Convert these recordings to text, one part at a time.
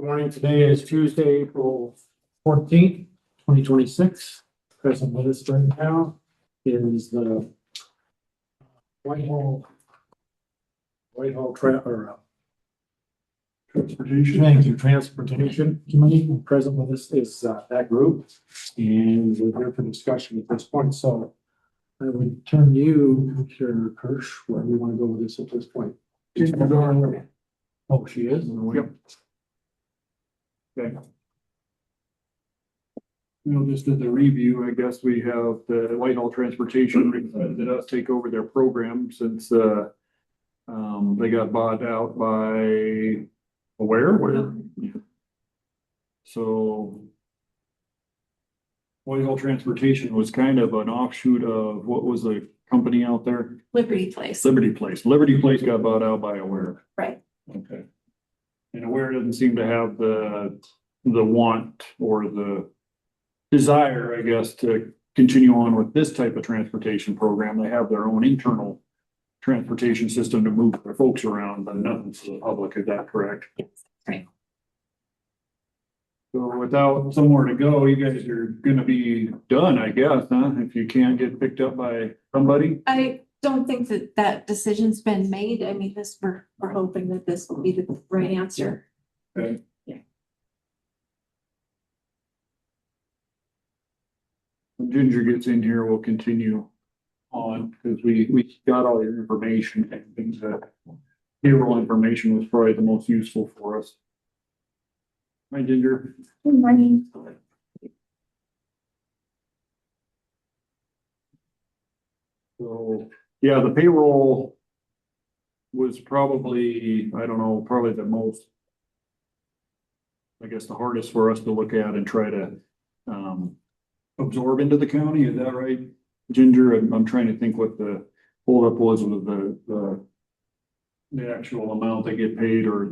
Good morning. Today is Tuesday, April 14th, 2026. Present with us right now is the Whitehall Transportation. Thank you, Transportation Committee. Present with us is that group, and we're here for discussion at this point. So I would turn to you, Commissioner Kirsch, where we want to go with this at this point. Oh, she is? Yep. Okay. Just as a review, I guess we have the Whitehall Transportation requested us take over their program since they got bought out by Aware. Yeah. So Whitehall Transportation was kind of an offshoot of what was the company out there? Liberty Place. Liberty Place got bought out by Aware. Right. Okay. And Aware doesn't seem to have the want or the desire, I guess, to continue on with this type of transportation program. They have their own internal transportation system to move their folks around, but nothing to the public. Is that correct? Yes, right. So without somewhere to go, you guys are gonna be done, I guess, huh? If you can't get picked up by somebody? I don't think that decision's been made. I mean, we're hoping that this will be the right answer. Okay. Yeah. When Ginger gets in here, we'll continue on because we got all your information and things that payroll information was probably the most useful for us. Hi, Ginger. Good morning. So, yeah, the payroll was probably, I don't know, probably the most, I guess, the hardest for us to look at and try to absorb into the county. Is that right, Ginger? I'm trying to think what the holdup was with the actual amount they get paid or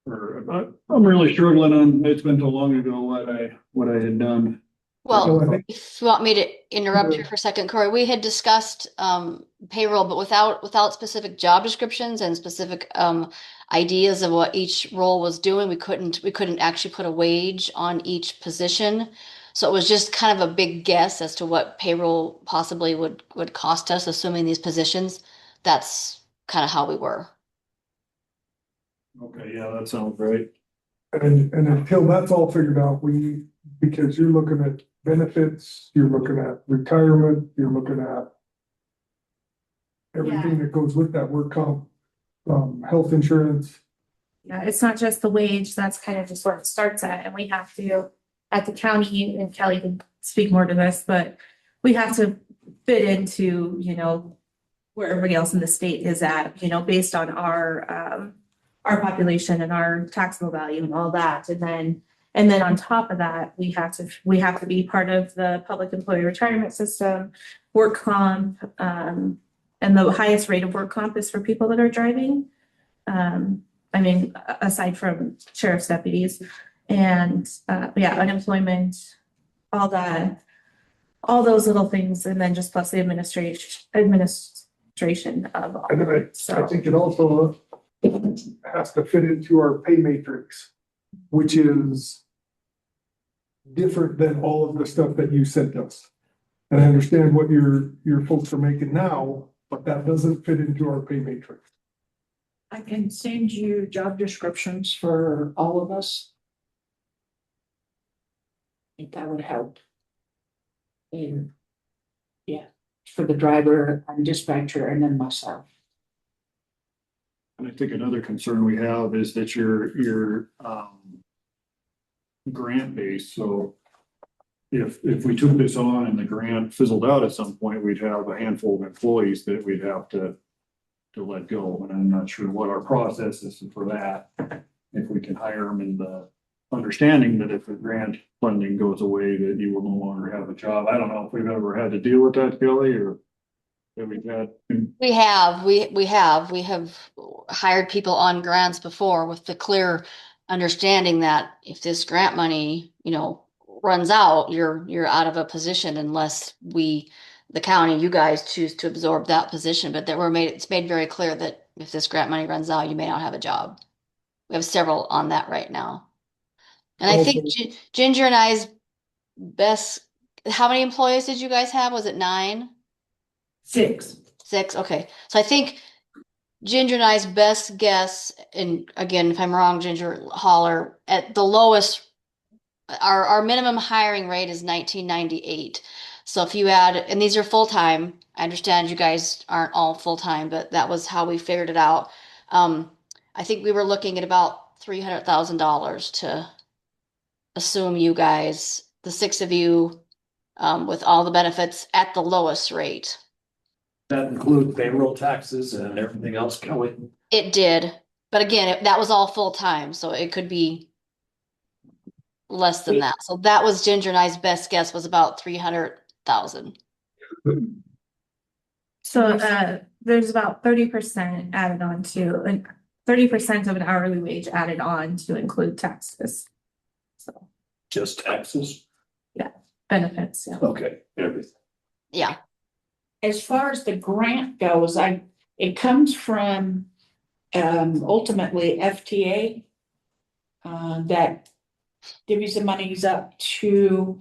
I'm really struggling on, it's been so long ago what I had done. Well, if you want me to interrupt you for a second, Corey, we had discussed payroll, but without specific job descriptions and specific ideas of what each role was doing, we couldn't actually put a wage on each position. So it was just kind of a big guess as to what payroll possibly would cost us, assuming these positions. That's kind of how we were. Okay, yeah, that sounds right. And until that's all figured out, because you're looking at benefits, you're looking at retirement, you're looking at everything that goes with that work comp, health insurance. Yeah, it's not just the wage, that's kind of just where it starts at, and we have to, at the county, and Kelly can speak more to this, but we have to fit into, where everybody else in the state is at, based on our population and our taxable value and all that, and then on top of that, we have to be part of the public employee retirement system, work comp, and the highest rate of work comp is for people that are driving. Aside from sheriff's deputies and unemployment, all that, all those little things, and then just plus the administration of all. And then I think it also has to fit into our pay matrix, which is different than all of the stuff that you sent us. And I understand what your folks are making now, but that doesn't fit into our pay matrix. I can send you job descriptions for all of us. I think that would help. And yeah, for the driver and dispatcher and then myself. And I think another concern we have is that your grant base. So if we took this on and the grant fizzled out at some point, we'd have a handful of employees that we'd have to let go. And I'm not sure what our process is for that. If we can hire them in the understanding that if the grant funding goes away, that you will no longer have a job. I don't know if we've ever had to deal with that, Kelly, or that we've had. We have hired people on grants before with the clear understanding that if this grant money, runs out, you're out of a position unless the county, you guys choose to absorb that position. But it's made very clear that if this grant money runs out, you may not have a job. We have several on that right now. And I think Ginger and I's best, how many employees did you guys have? Was it 9? 6. 6, okay. So I think Ginger and I's best guess, and again, if I'm wrong, Ginger, holler, at the lowest, our minimum hiring rate is 1998. So if you add, and these are full-time, I understand you guys aren't all full-time, but that was how we figured it out. I think we were looking at about $300,000 to assume you guys, the 6 of you, with all the benefits at the lowest rate. That include payroll taxes and everything else going. It did, but again, that was all full-time, so it could be less than that. So that was Ginger and I's best guess, was about 300,000. So there's about 30% added on to, and 30% of an hourly wage added on to include taxes. So Just taxes? benefits, yeah. Okay, everything. Yeah, As far as the grant goes, it comes from ultimately FTA. That divvies the monies up to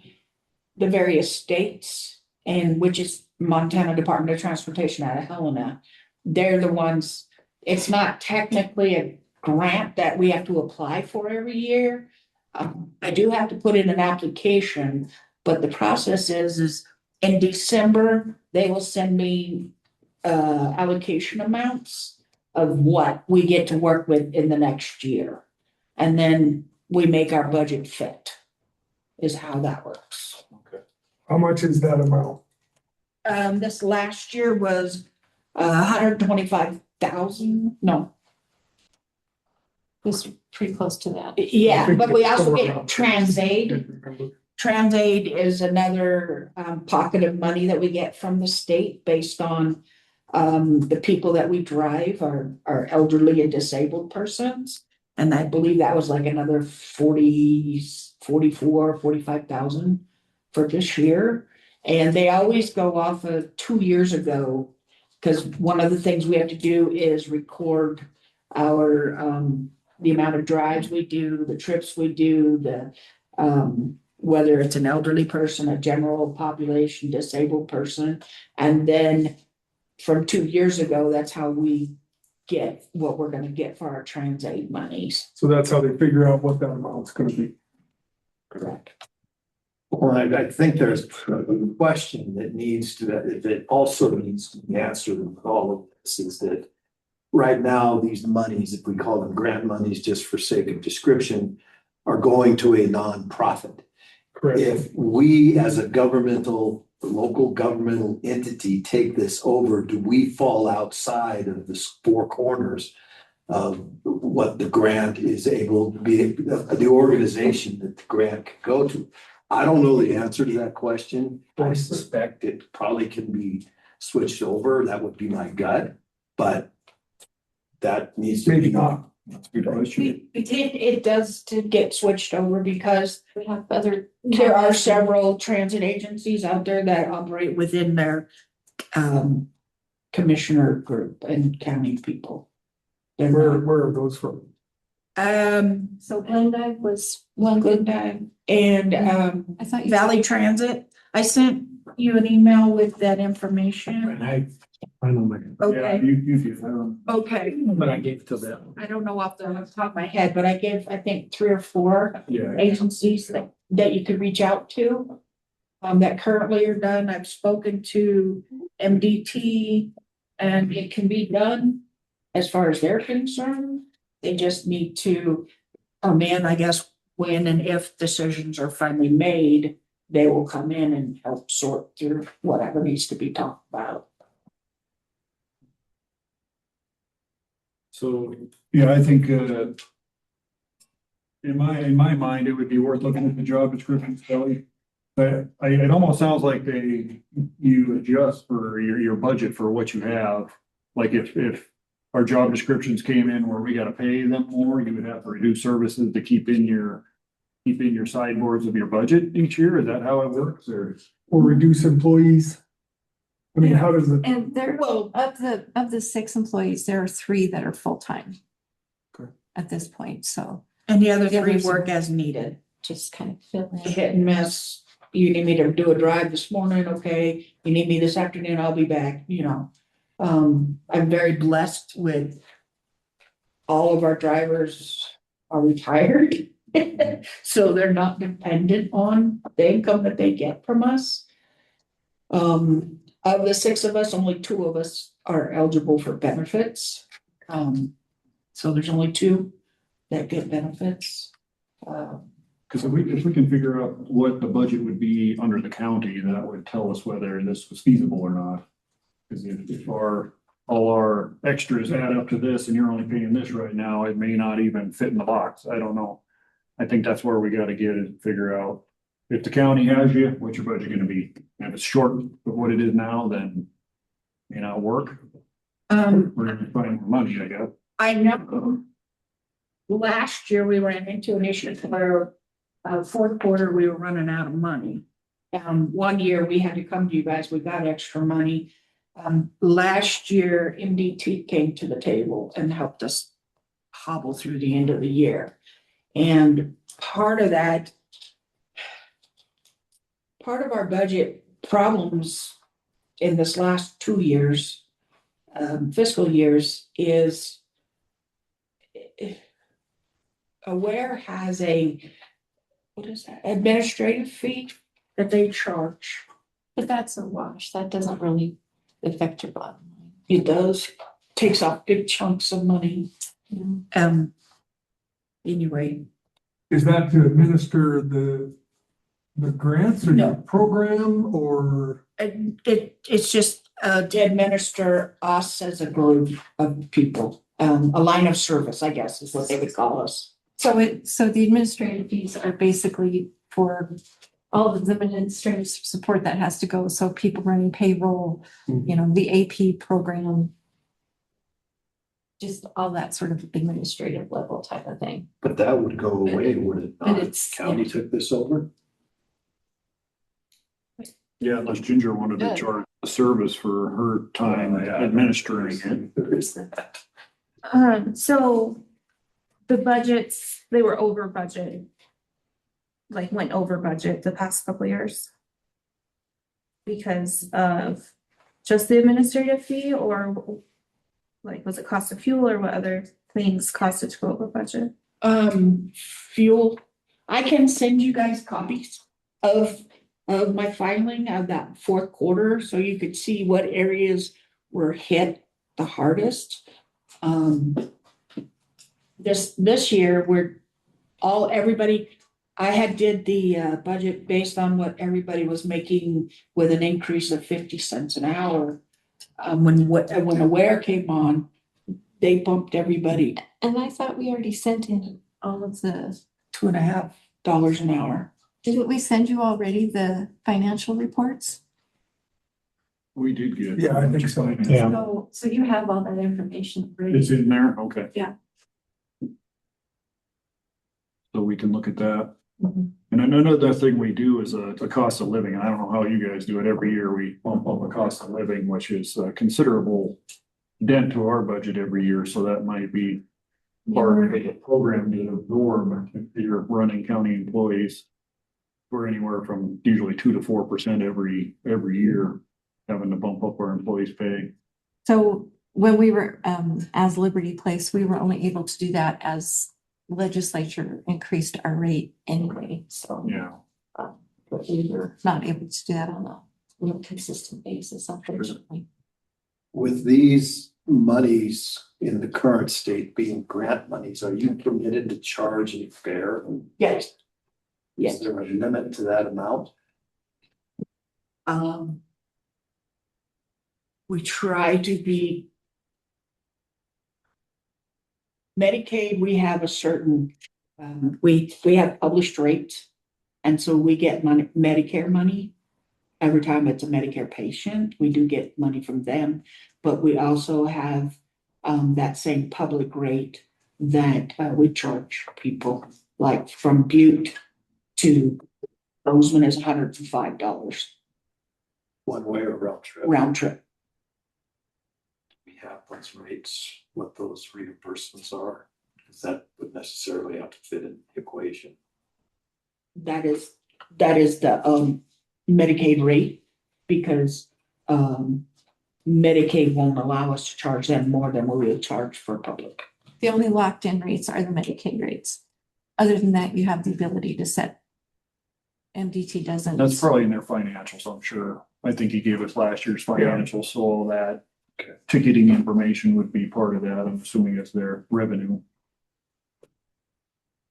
the various states, and which is Montana Department of Transportation out of Helena. They're the ones, it's not technically a grant that we have to apply for every year. I do have to put in an application, but the process is in December, they will send me allocation amounts of what we get to work with in the next year. And then we make our budget fit, is how that works. Okay. How much is that amount? This last year was 125,000, no, It was pretty close to that. yeah, but we also get TransAid. TransAid is another pocket of money that we get from the state based on the people that we drive are elderly and disabled persons. And I believe that was like another 45,000 for this year. And they always go off of 2 years ago, because one of the things we have to do is record our the amount of drives we do, the trips we do, the whether it's an elderly person, a general population, disabled person. And then from 2 years ago, that's how we get what we're gonna get for our TransAid monies. So that's how they figure out what that amount's gonna be. Correct. Well, I think there's a question that also needs to be answered with all of this, is that right now, these monies, if we call them grant monies, just for sake of description, are going to a nonprofit. Correct. If we as a local governmental entity take this over, do we fall outside of the 4 corners of what the grant is able to be, the organization that the grant can go to? I don't know the answer to that question. I suspect it probably can be switched over. That would be my gut, but that needs to be. Maybe not. That's a good question. It does to get switched over because We have other. there are several transit agencies out there that operate within their commissioner group and county people. They're Where are those from? So Glendive was one good. Glendive and I thought you. Valley Transit. I sent you an email with that information. And I know my, Yeah, Okay, you do. okay. but I gave it to them. I don't know off the top of my head, but I gave, I think, 3 or 4 Yeah. agencies that you could reach out to. That currently are done. I've spoken to MDT and it can be done as far as they're concerned. They just need to come in, I guess, when and if decisions are finally made, they will come in and help sort through whatever needs to be talked about. So, yeah, I think, in my mind, it would be worth looking at the job descriptions, Kelly. But it almost sounds like you adjust for your budget for what you have. Like if our job descriptions came in where we gotta pay them more, you would have to reduce services to keep in your sideboards of your budget each year. Is that how it works, or? Or reduce employees? I mean, how does it? And there, Well, of the 6 employees, there are 3 that are full-time. at this point, so And the other Yeah, three there's work as needed. just kind of fill in. Hit and miss. You need me to do a drive this morning, okay? You need me this afternoon, I'll be back, you know. I'm very blessed with all of our drivers are retired. So they're not dependent on the income that they get from us. Of the 6 of us, only 2 of us are eligible for benefits. So there's only 2 that get benefits. Because if we can figure out what the budget would be under the county, that would tell us whether this was feasible or not. Because if all our extras add up to this and you're only paying this right now, it may not even fit in the box. I don't know. I think that's where we gotta get it, figure out if the county has you, what's your budget gonna be? And if it's short of what it is now, then it may not work. We're gonna find more money, I guess. I know. Last year, we ran into an issue where, fourth quarter, we were running out of money. One year, we had to come to you guys, we got extra money. Last year, MDT came to the table and helped us hobble through the end of the year. And part of our budget problems in this last 2 years, fiscal years, is Aware has what is that, administrative fee that they charge. But that's a wash. That doesn't really affect your bottom line. It does, takes off big chunks of money. Anyway, Is that to administer the grants or No. the program or? it's just to administer us as a group of people, a line of service, I guess, is what they would call us. So the administrative fees are basically for all of the administrative support that has to go. So people running payroll, the AP program. Just all that sort of administrative level type of thing. But that would go away, would it But not? it's- County took this over? Yeah, unless Ginger wanted to Good. charge a service for her time administering it. There is that. So the budgets, they were over budget. Like went over budget the past couple years. Because of just the administrative fee or like, was it cost of fuel or what other things caused it to go over budget? Fuel, I can send you guys copies of my filing of that fourth quarter, so you could see what areas were hit the hardest. This year, I had did the budget based on what everybody was making with an increase of 50 cents an hour. When Aware came on, they bumped everybody And I thought we already sent in all of the, $2.50 an hour. didn't we send you already the financial reports? We did get. Yeah, I think so. Yeah. So you have all that information already. It's in there, okay. Yeah. So we can look at that. Mhm. And another thing we do is a cost of living. And I don't know how you guys do it. Every year we bump up the cost of living, which is a considerable dent to our budget every year. So that might be part of the program to absorb if you're running county employees. We're anywhere from usually 2 to 4% every year, having to bump up our employees' pay. So when we were, as Liberty Place, we were only able to do that as legislature increased our rate anyway, so. Yeah. But we were not able to do that on a real consistent basis, unfortunately. With these monies in the current state being grant monies, are you permitted to charge a fare? Yes. Is there a limit to that amount? We try to be. Medicaid, we have a certain, we have published rates. And so we get money, Medicare money. Every time it's a Medicare patient, we do get money from them, but we also have that same public rate that we charge people, like from Butte to Bozeman is $105 One way or round trip? round trip. We have those rates, what those reimbursements are. Because that would necessarily have to fit in the equation. That is the Medicaid rate, because Medicaid won't allow us to charge them more than we would charge for public. The only locked in rates are the Medicaid rates. Other than that, you have the ability to set. MDT doesn't. That's probably in their financials, I'm sure. I think he gave us last year's financials, so all that ticketing information would be part of that. I'm assuming it's their revenue.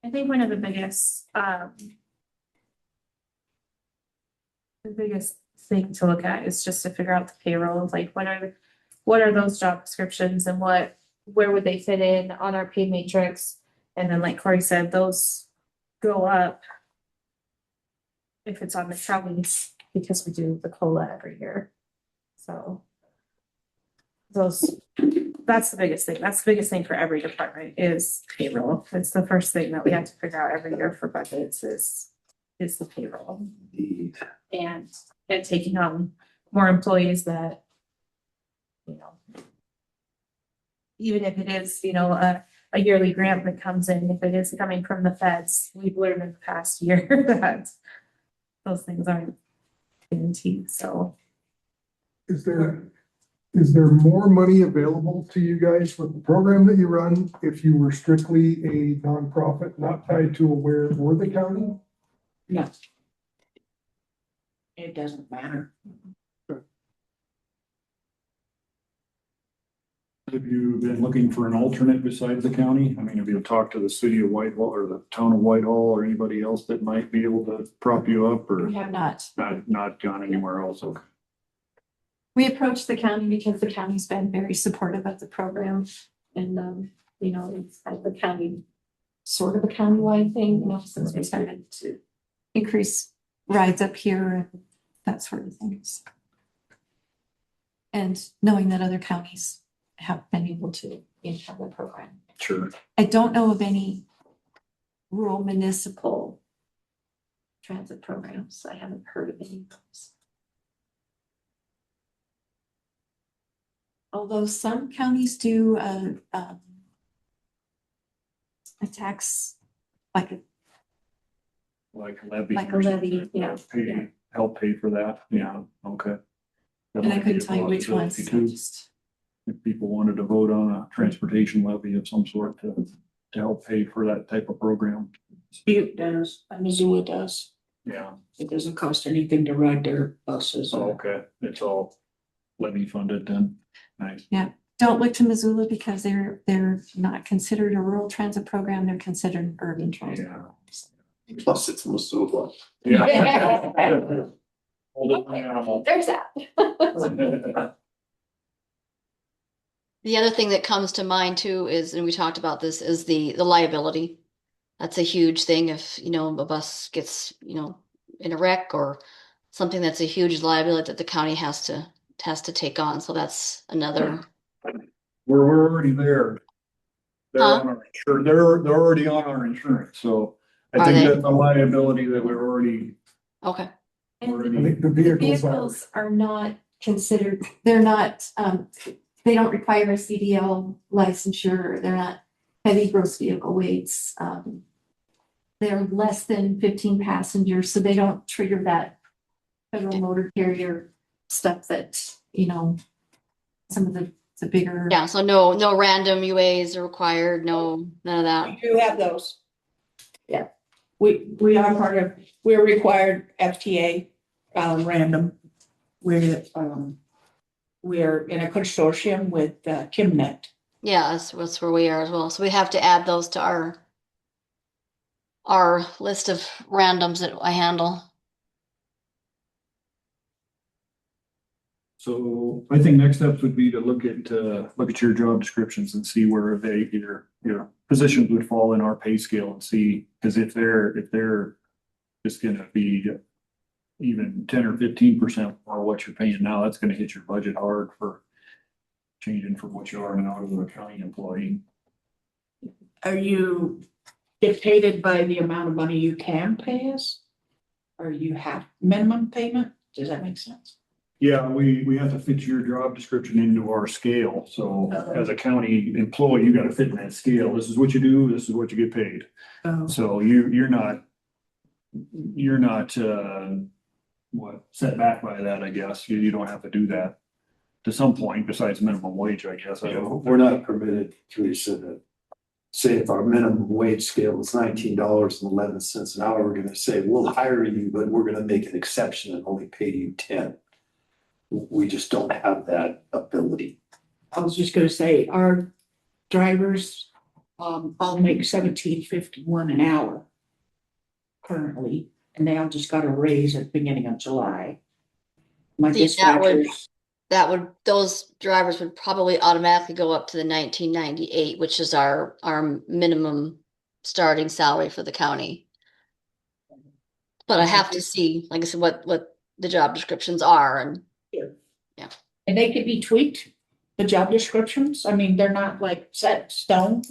I think one of the biggest thing to look at is just to figure out the payroll, like what are those job descriptions and where would they fit in on our pay matrix? And then like Corey said, those go up if it's on the counties, because we do the COLA every year. So that's the biggest thing. That's the biggest thing for every department is payroll. It's the first thing that we have to figure out every year for budgets is the payroll. Indeed. And taking on more employees that, you know, even if it is, you know, a yearly grant that comes in, if it is coming from the feds, we've learned in the past year that those things aren't guaranteed, so. Is there more money available to you guys with the program that you run if you were strictly a nonprofit, not tied to a where or the county? No. It doesn't matter. Have you been looking for an alternate besides the county? I mean, have you talked to the city of Whitehall or the town of Whitehall or anybody else that might be able to prop you up, or We have not. not gone anywhere else? Okay. We approached the county because the county's been very supportive of the program. And, you know, it's like the county, sort of a countywide thing, you know, since we started to increase rides up here and that sort of things. And knowing that other counties have been able to have the program. Sure. I don't know of any rural municipal transit programs. I haven't heard of any of those. Although some counties do a tax, like a levy. Like a levy, yeah, yeah. Help pay for that. Yeah, okay. That and I might be couldn't a tell you which ones. possibility I too. just- If people wanted to vote on a transportation levy of some sort to help pay for that type of program. Butte does, Missoula does. Yeah, It doesn't cost anything to ride their buses. so, okay, it's all levy funded then. Nice. Don't look to Missoula because they're not considered a rural transit program. They're considered an urban transit. Yeah. Plus it's Missoula. Yeah. Hold it animal. There's that. The other thing that comes to mind too is, and we talked about this, is the liability. That's a huge thing. If, you know, a bus gets, you know, in a wreck or something, that's a huge liability that the county has to take on. So that's another. We're already there. They're Huh? on our insurance. They're already on our insurance, so I Are think they? that's a liability that we're already. Okay. And I already. think the the vehicles vehicles are not considered, they're not, they don't require a CDL licensure. They're not heavy gross vehicle weights. They're less than 15 passengers, so they don't trigger that federal motor carrier stuff that, you know, some of the bigger. Yeah. So no random UAs are required. No, none of that. We do have those. Yeah. We are we're required FTA, random. We're in a consortium with KimNet. Yeah, that's where we are as well. So we have to add those to our list of randoms that I handle. So I think next steps would be to look at your job descriptions and see where your positions would fall in our pay scale and see, because if they're just gonna be even 10 or 15% more what you're paying now, that's gonna hit your budget hard for changing from what you are now to a county employee. Are you dictated by the amount of money you can pay us? Or you have minimum payment? Does that make sense? Yeah, we have to fit your job description into our scale. So as a county employee, you gotta fit in that scale. This is what you do, this is what you get paid. Oh. So you're not, set back by that, I guess. You don't have to do that to some point besides minimum wage, I guess. I don't know. We're not permitted, Teresa, to say if our minimum wage scale is $19.11 an hour, we're gonna say, we'll hire you, but we're gonna make an exception and only pay you 10. We just don't have that ability. I was just gonna say, our drivers, all make $17.51 an hour currently, and they all just got a raise at the beginning of July. My See, dispatchers, those drivers would probably automatically go up to the 1998, which is our minimum starting salary for the county. But I have to see, like I said, what the job descriptions are and and they could be tweaked, the job descriptions. I mean, they're not like set in stone.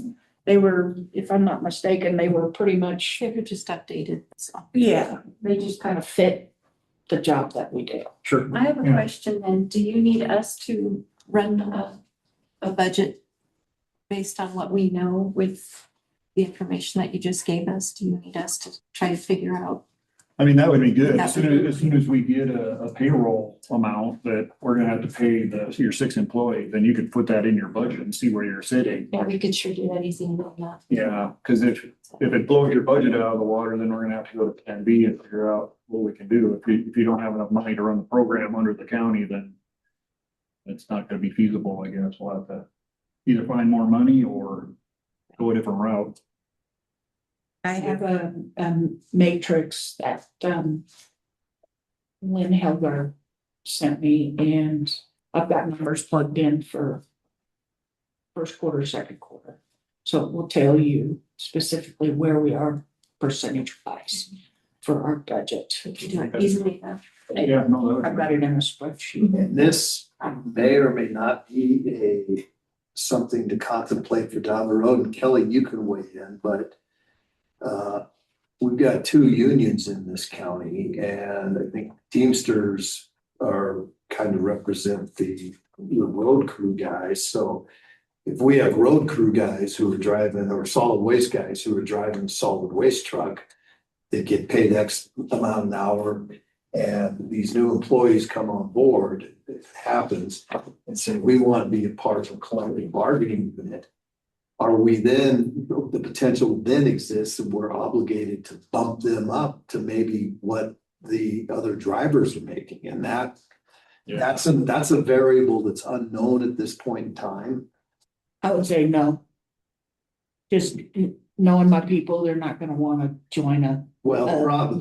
They were, if I'm not mistaken, they were pretty much, They were just updated, so. yeah, they just kind of fit the job that we do. Sure. I have a Yeah. question then. Do you need us to run a budget based on what we know with the information that you just gave us? Do you need us to try to figure out? I mean, that would be good. That As would soon be- as soon as we get a payroll amount that we're gonna have to pay your 6 employees, then you could put that in your budget and see where you're sitting. Yeah, we could sure do that easy and not. Yeah, because if it blows your budget out of the water, then we're gonna have to go to plan B and figure out what we can do. If you don't have enough money to run the program under the county, then it's not gonna be feasible, I guess. We'll have to either find more money or go a different route. I have a matrix that Lynn Helgar sent me, and I've got numbers plugged in for first quarter, second quarter. So it will tell you specifically where we are percentage wise for our budget. We could do it easily enough. Yeah, no, that I've would got it in a spreadsheet. And this may or may not be something to contemplate for down the road. And Kelly, you can weigh in, but we've got 2 unions in this county, and I think Teamsters are kind of represent the road crew guys. So if we have road crew guys who are driving, or solid waste guys who are driving a solid waste truck, they get paid X amount an hour. And these new employees come on board, it happens, and say, we want to be a part of a collective bargaining unit. Are we then, the potential then exists, and we're obligated to bump them up to maybe what the other drivers are making, and that's a variable that's unknown at this point in time. I would say no. Just knowing my people, they're not gonna wanna join a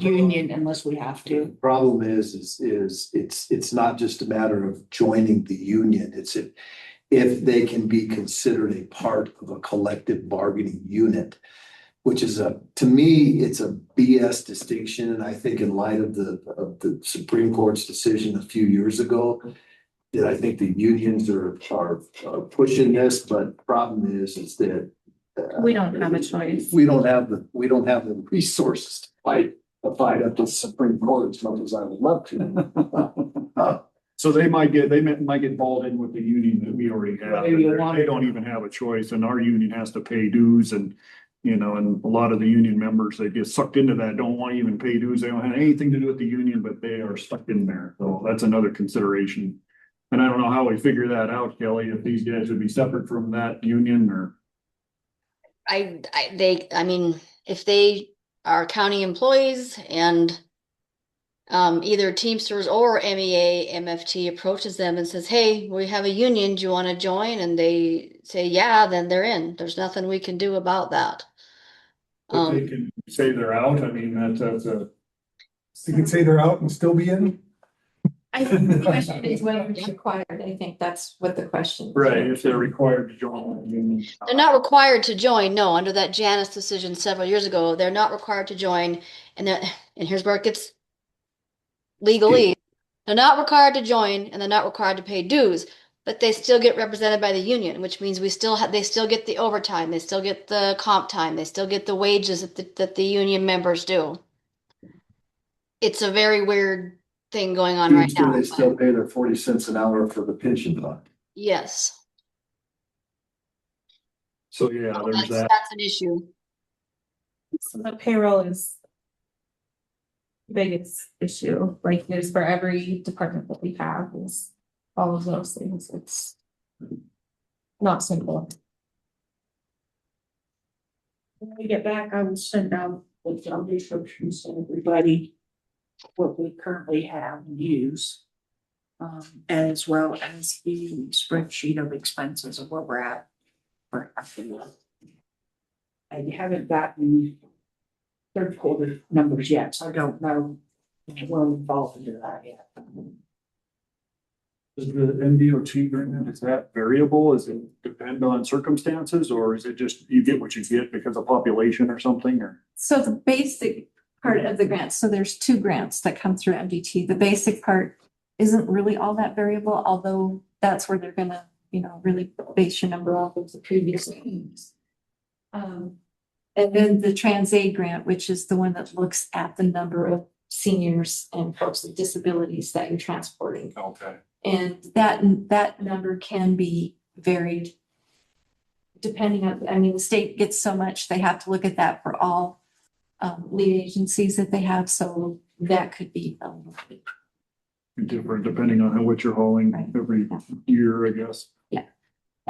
union unless we have to. Problem is it's not just a matter of joining the union, it's if they can be considered a part of a collective bargaining unit, which is to me, it's a BS distinction. And I think in light of the Supreme Court's decision a few years ago, that I think the unions are pushing this, but the problem is that We don't have a choice. we don't have the resources to fight up to the Supreme Court as much as I would love to. So they might get balled in with the union that we already have. Whether you want They it don't or even have a choice, and our union has to pay dues, and and a lot of the union members, they get sucked into that, don't want to even pay dues. They don't have anything to do with the union, but they are stuck in there. So that's another consideration. And I don't know how we figure that out, Kelly, if these guys would be separate from that union or. I mean, if they are county employees and either Teamsters or MEA, MFT approaches them and says, hey, we have a union, do you want to join? And they say, yeah, then they're in. There's nothing we can do about that. If they can say they're out, I mean, that's a. So you can say they're out and still be in? I think the question is whether it's required. I think that's what the question is. Right, if they're required to join the union. They're not required to join. No, under that Janus decision several years ago, they're not required to join. And here's where it gets legally. They're not required to join, and they're not required to pay dues, but they still get represented by the union, which means they still get the overtime, they still get the comp time, they still get the wages that the union members do. It's a very weird thing going on right Teamster, now. they still pay their 40 cents an hour for the pension fund. Yes, So yeah, there's that. that's an issue. So the payroll is the biggest issue, like it is for every department that we have, is all of those things. It's not simple. When we get back, I will send out the job descriptions to everybody, what we currently have and use. As well as the spreadsheet of expenses of where we're at. For I haven't gotten third quarter numbers yet, so I don't know if we're involved into that yet. Is the MDOT grant, is that variable? Is it depend on circumstances, or is it just you get what you get because of population or something, or? So the basic part of the grant, so there's two grants that come through MDT. The basic part isn't really all that variable, although that's where they're gonna, really base your number off of the previous things. And then the TransAid grant, which is the one that looks at the number of seniors and folks with disabilities that you're transporting. Okay. And that number can be varied depending on, the state gets so much, they have to look at that for all lead agencies that they have. So that could be a little bit Different depending on what you're hauling Right. every Yeah. year, I guess.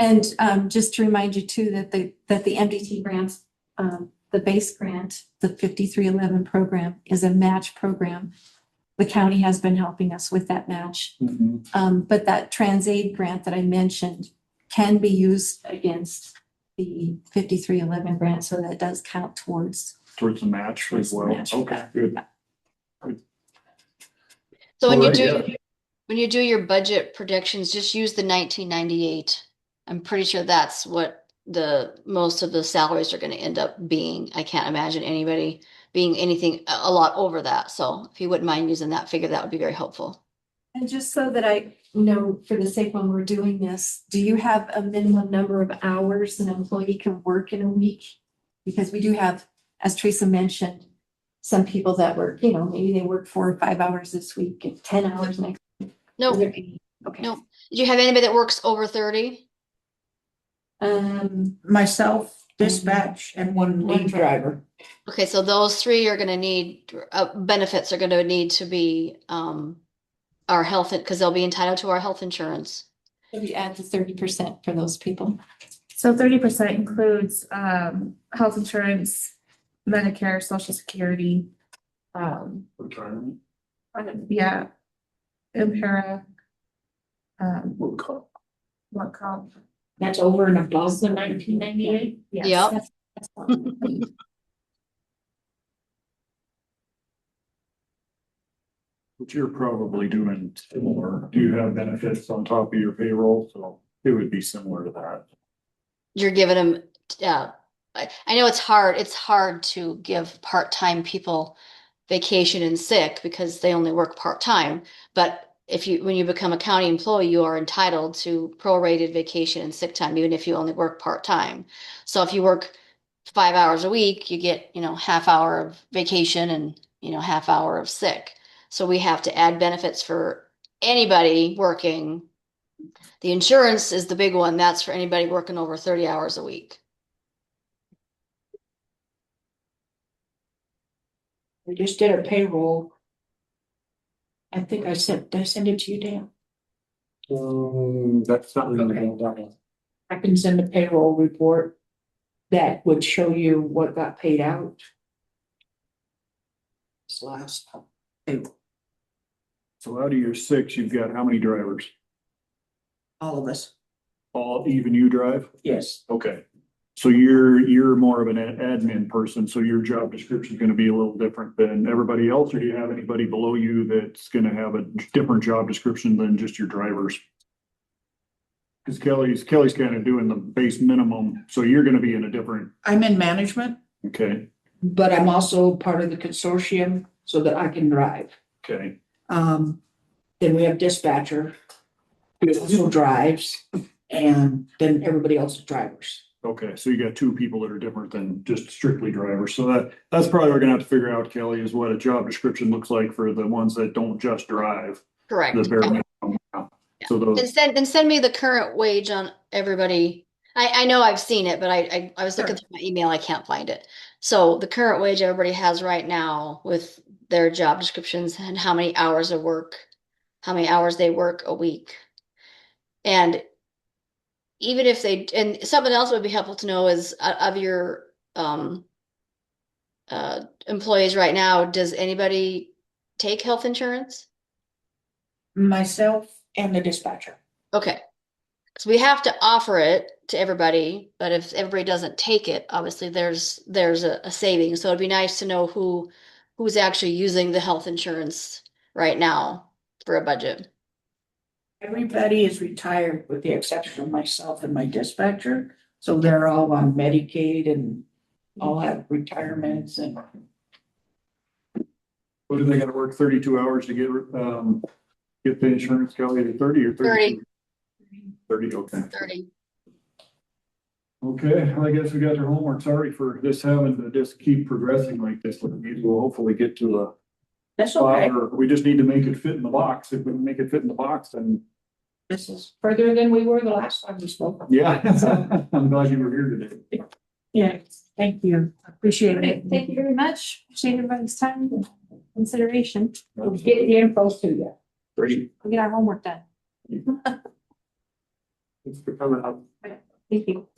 And just to remind you too, that the MDT grants, the base grant, the 5311 program is a match program. The county has been helping us with that match. But that TransAid grant that I mentioned can be used against the 5311 grant. So that does count towards. Towards the match as well. Match. Okay, good. So when you Alright, do, when you do your budget predictions, just use the 1998. I'm pretty sure that's what most of the salaries are gonna end up being. I can't imagine anybody being anything a lot over that. So if you wouldn't mind using that figure, that would be very helpful. And just so that I know, for the sake when we're doing this, do you have a minimum number of hours an employee can work in a week? Because we do have, as Teresa mentioned, some people that work, maybe they work 4 or 5 hours this week and 10 hours next. No, Is there any- Okay. no. Do you have anybody that works over 30? Myself, dispatch, and one lead driver. Okay, so those three are gonna need, benefits are gonna need to be, our health, because they'll be entitled to our health insurance. We add the 30% for those people. So 30% includes health insurance, Medicare, Social Security, retirement. yeah, Impera, Work comp. what comp? That's over and above the 1998. Yes. Yep. That's fine. But you're probably doing similar. Do you have benefits on top of your payroll? So it would be similar to that. You're giving them, I know it's hard to give part-time people vacation and sick because they only work part-time. But when you become a county employee, you are entitled to prorated vacation and sick time, even if you only work part-time. So if you work 5 hours a week, you get, half hour of vacation and, half hour of sick. So we have to add benefits for anybody working. The insurance is the big one. That's for anybody working over 30 hours a week. We just did a payroll. I think did I send it to you, Dan? That's not really Okay. that one. I can send a payroll report that would show you what got paid out. This last payroll, So out of your 6, you've got how many drivers? all of us, All even you drive? yes. Okay. So you're more of an admin person, so your job description is gonna be a little different than everybody else, or do you have anybody below you that's gonna have a different job description than just your drivers? Cause Kelly's kind of doing the base minimum, so you're gonna be in a different, I'm in management, okay, but I'm also part of the consortium so that I can drive. okay. Then we have dispatcher, who also drives, and then everybody else is drivers. Okay, so you got two people that are different than just strictly drivers. So that's probably what we're gonna have to figure out, Kelly, is what a job description looks like for the ones that don't just drive. Correct. The bare minimum. So those, And send me the current wage on everybody. I know I've seen it, but I was looking through my email, I can't find it. So the current wage everybody has right now with their job descriptions and how many hours of work, how many hours they work a week. And even if they, and something else would be helpful to know is of your employees right now, does anybody take health insurance? Myself and the dispatcher. Okay. So we have to offer it to everybody, but if everybody doesn't take it, obviously there's a saving. So it'd be nice to know who's actually using the health insurance right now for a budget. Everybody is retired with the exception of myself and my dispatcher. So they're all on Medicaid and all have retirements and what do they gotta work 32 hours to get the insurance, Kelly, to 30 or 32? 30, okay. 30. Okay, I guess we got their homework. Sorry for this having to just keep progressing like this. We'll hopefully get to a that's spot okay. where we just need to make it fit in the box. If we can make it fit in the box, then This is further than we were the last time we spoke. yeah, I'm glad you were here today. Yeah, thank you. Appreciate it. Thank you very much. Appreciate everybody's time and consideration. We'll get the info to you. Great. We'll get our homework done. Thanks for coming up. Thank you.